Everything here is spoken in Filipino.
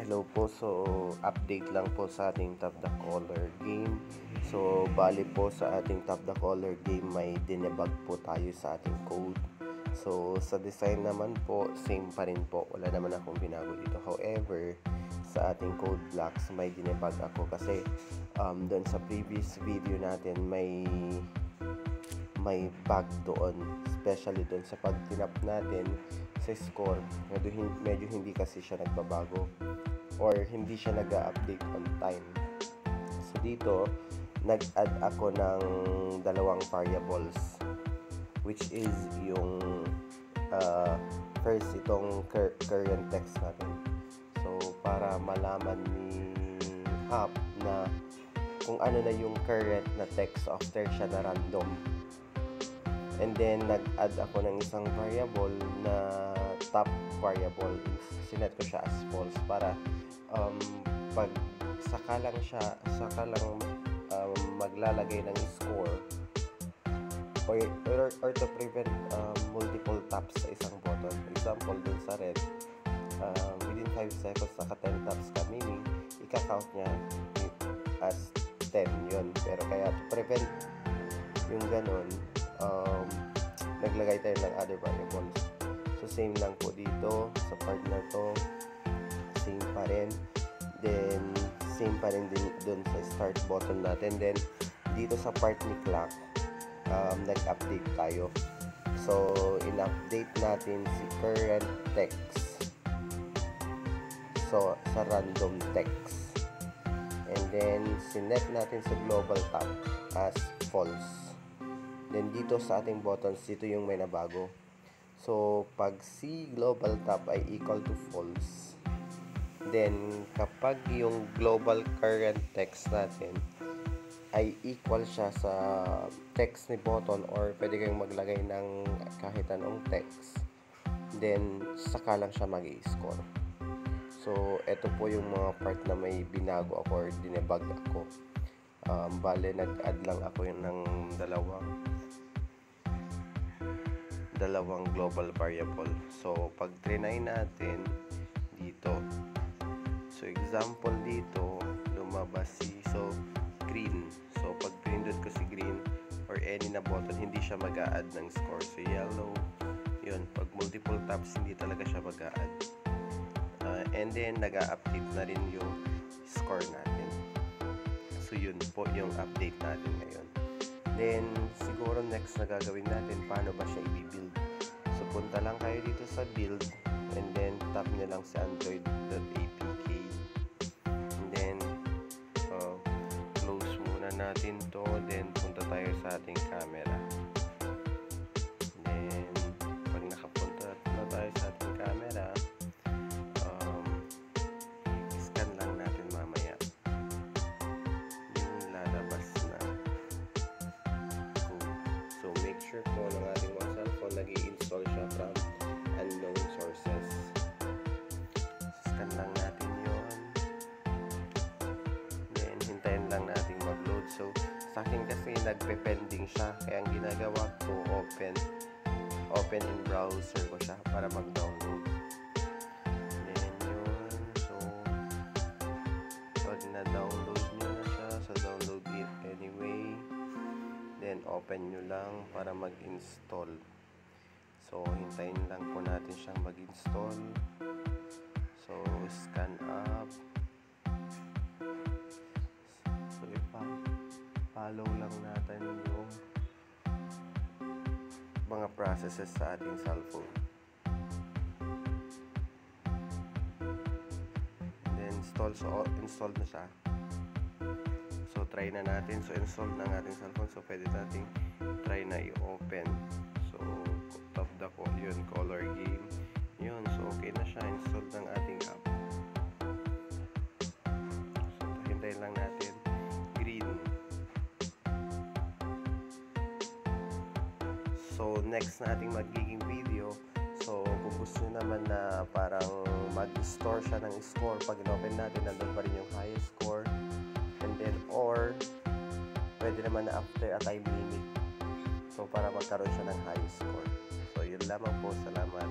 Hello po, update lang po sa ating Top the Color game. So bali po sa ating Top the Color game may dinebug po tayo sa ating code. So sa design naman po, same pa rin po, wala naman akong binago dito. However, sa ating code blocks may dinebug ako kasi doon sa previous video natin may bug doon, especially doon sa pag tinap natin sa score, medyo hindi kasi siya nagbabago or hindi siya nag-update on time. So dito nag-add ako ng dalawang variables, which is yung first itong current text natin. So para malaman ni app na kung ano na yung current na text after siya na random. And then nag-add ako ng isang variable na top variable. Sinet ko siya as false para pag saka lang maglalagay ng score or to prevent multiple taps sa isang button. Example dun sa red, within 5 seconds naka 10 taps ka, meaning ika-count niya as 10 yun. Pero kaya to prevent yung ganun, naglagay tayo ng other variables. So same lang po dito sa part na to, same pa rin. Then same pa rin din dun sa start button natin. Then dito sa part ni clock, nag-update tayo. So in-update natin si current text sa random text. And then sinet natin sa global tab as false. Then dito sa ating buttons, dito yung may nabago. So pag si global tab ay equal to false, then kapag yung global current text natin ay equal siya sa text ni button, or pwede kayong maglagay ng kahit anong text, then saka lang siya mag-i-score. So ito po yung mga part na may binago ako or dinebug ako. Bale nag-add lang ako yun ng dalawang global variable. So pag trinay natin dito, so example dito lumabas so green. So pag pinindot ko si green or any na button, hindi siya mag-a-add ng score. So yellow, yun, pag multiple taps hindi talaga siya mag-a-add. And then nag-a-update na rin yung score natin. So yun po yung update natin ngayon. Then siguro next na gagawin natin, paano ba siya i-build. So punta lang kayo dito sa build, and then tap nyo lang sa android.apk, and then close muna natin to. Then punta tayo sa ating camera. Then pag nakapunta na tayo sa ating camera, scan lang natin mamaya yung lalabas na code. So make sure po ng ating mga cellphone nag-i-install siya from unknown sources. Scan lang natin yun, then hintayin lang natin mag-load. So sa akin kasi nagpe-pending siya, kaya ang ginagawa ko, open in browser ko siya para mag-download. Then yun, so pag na-download nyo na siya, so download it anyway, then open nyo lang para mag-install. So hintayin lang po natin siyang mag-install. So scan up, so follow lang natin yung mga processes sa ating cellphone. Then install, so install na siya. So try na natin. So install ng ating cellphone. So pwede natin try na i-open. So top the yun, color game yun. So okay na siya, install ng ating app. So hintayin lang natin green. So next na ating magiging video, so kung gusto naman na parang mag-store siya ng score, pag in-open natin nandun pa rin yung highest score, and then or pwede naman na after a time limit, so para magkaroon siya ng highest score. So yun lamang po, salamat.